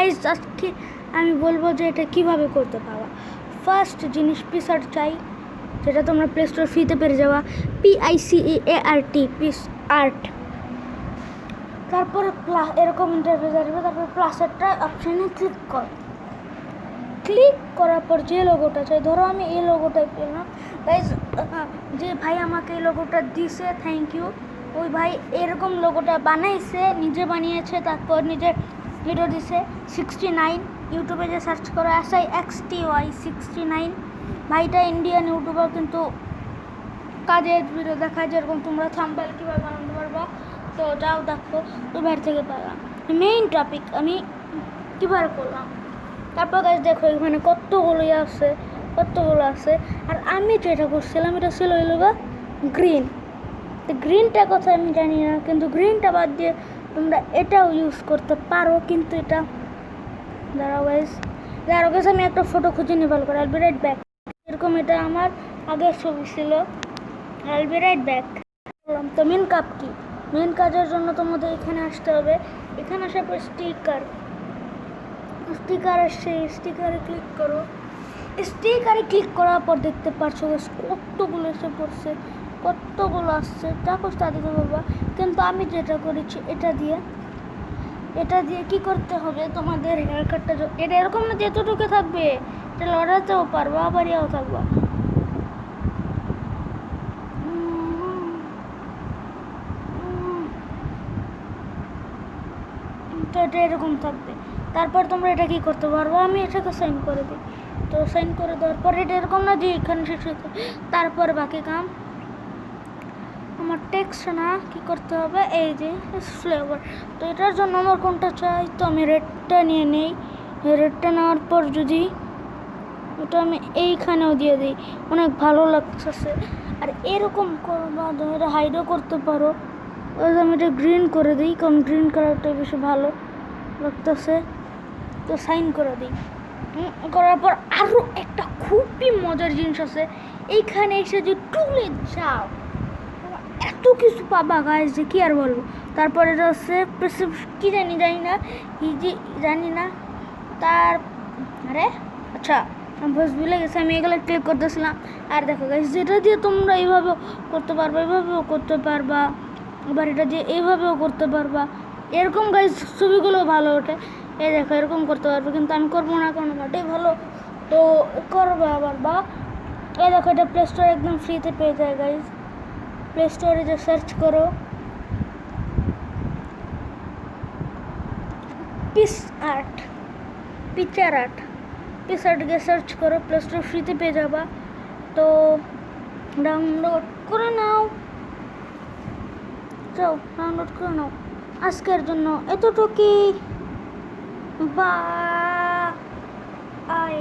Guys আজকে আমি বলবো যে এটা কিভাবে করতে পারবা। ফার্স্ট জিনিস পিসআর্ট চাই, যেটা তোমরা প্লে স্টোর ফ্রিতে পেয়ে যাবা, PICEART পিস আর্ট। তারপরে এরকম ইন্টারফেস আসবে, তারপরে প্লাসেরটা অপশানে ক্লিক করার পর যে লোগোটা চাই, ধরো আমি এই লোগোটাই পেলাম গাইস। যে ভাই আমাকে এই লোগোটা দিছে, থ্যাংক ইউ। ওই ভাই এরকম লোগোটা বানাইছে, নিজে বানিয়েছে, তারপর নিজের ভিডিও দিছে 69। ইউটিউবে যে সার্চ করো SIXTY 69। ভাইটা ইন্ডিয়ান ইউটিউবার, কিন্তু কাজের ভিডিও দেখায়, যেরকম তোমরা থাম্বনেল কীভাবে বানাতে পারবা, তো যাও দেখো ওই ভাই থেকে পারলাম। মেইন টপিক আমি কীভাবে করলাম, তারপর গাছ দেখো এখানে কতগুলো আছে। আর আমি যেটা করছিলাম এটা ছিল গ্রিন। তো গ্রিনটা কথা আমি জানি না, কিন্তু গ্রিনটা বাদ দিয়ে তোমরা এটাও ইউজ করতে পারো। কিন্তু এটা দাঁড়াও গাইস আমি একটা ফটো খুঁজে নিয়ে ভালো করে। আইল বি রাইট ব্যাক। এরকম এটা আমার আগের ছবি ছিল। আইল বি রাইট ব্যাক। তো মেন কাজের জন্য তোমাদের এখানে আসতে হবে। এখানে আসার পর স্টিকার আসছে, স্টিকারে ক্লিক করো। স্টিকারে ক্লিক করার পর দেখতে পারছো কতগুলো এসে পড়ছে, কতগুলো আসছে। দেখো স্টার্ট দিতে পারবা, কিন্তু আমি যেটা করেছি এটা দিয়ে কি করতে হবে, তোমাদের হেয়ার কাটটা এটা এরকম না যেতটুকু থাকবে, এটা লড়াতেও পারবা, আবার ইয়াও থাকবা। তো এটা এরকম থাকবে। তারপর তোমরা এটা কি করতে পারবো, আমি এটাকে সাইন করে দিই। তো সাইন করে দেওয়ার পর এটা এরকম না যে এখানে শেষ হতে, তারপর বাকি কাম আমার টেক্সট না কি করতে হবে, এই যে ফ্লেভার। তো এটার জন্য আমার কোনটা চাই, তো আমি রেডটা নিয়ে নেই। রেডটা নেওয়ার পর যদি ওটা আমি এইখানেও দিয়ে দিই, অনেক ভালো লাগতেছে। আর এরকম করবা, এটা হাইডও করতে পারো। আমি এটা গ্রিন করে দিই, কারণ গ্রিন কালারটা বেশি ভালো লাগতেছে। তো সাইন করে দিই। করার পর আরও একটা খুবই মজার জিনিস আছে, এইখানে এসে যে টুলে যাও এত কিছু পাবা গাইস, যে কি আর বলবো। তারপর এটা হচ্ছে কি জানি না জানি না তার আরে আচ্ছা আমি বস ভুলে গেছি। আমি এগুলো ক্লিক করতেছিলাম। আর দেখো গাইস, যেটা দিয়ে তোমরা এইভাবেও করতে পারবা, এইভাবেও করতে পারবা, আবার এটা দিয়ে এইভাবেও করতে পারবা। এরকম গাইস ছবিগুলো ভালো ওঠে। এই দেখো এরকম করতে পারবে, কিন্তু আমি করবো না, কারণ ওটাই ভালো। তো করবো আবার বা এই দেখো এটা প্লে স্টোরে একদম ফ্রিতে পেয়ে যায় গাইস। প্লে স্টোরে যে সার্চ করো পিকচার আর্ট গিয়ে সার্চ করো, প্লে স্টোর ফ্রিতে পেয়ে যাবা। তো ডাউনলোড করে নাও, আজকের জন্য এতটুকুই। বাই।